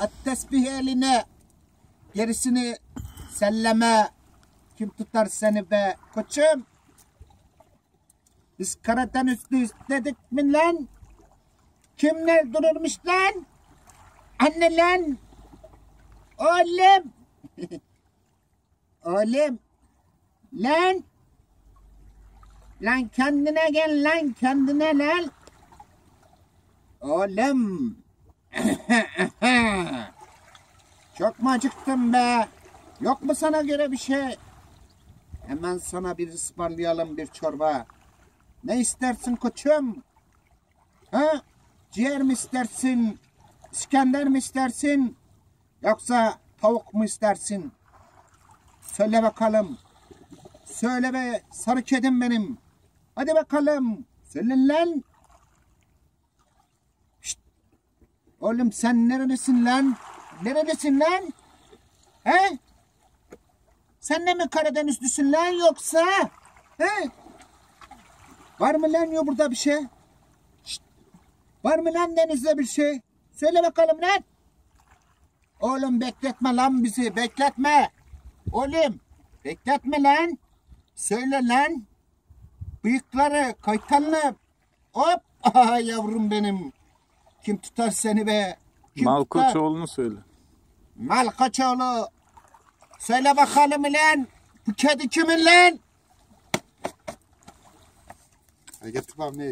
At tesbih eline. Gerisini selleme. Kim tutar seni be koçum? Biz Karadenizliyiz dedik mi lan? Kimler dururmuş lan? Anne lan. Oğlum. Oğlum. Lan. Lan kendine gel lan, kendine lan. Oğlum. Çok mu acıktın be? Yok mu sana göre bir şey? Hemen sana bir ısmarlayalım, bir çorba. Ne istersin koçum? Ha? Ciğer mi istersin? İskender mi istersin? Yoksa tavuk mu istersin? Söyle bakalım. Söyle be sarı kedim benim. Hadi bakalım. Söyle lan. Şşt. Oğlum sen nerelisin lan? Nerelisin lan? He? Sen de mi Karadenizlisin lan yoksa? He? Var mı lan yok burada bir şey? Şşt. Var mı lan denizde bir şey? Söyle bakalım lan. Oğlum bekletme lan bizi, bekletme. Oğlum bekletme lan. Söyle lan. Bıyıkları, kaytanlı. Hop. Aha yavrum benim. Kim tutar seni be? Kim Malkoçoğlu'nu söyle. Malkoçoğlu. Söyle bakalım lan. Bu kedi kimin lan? Getir bana ne?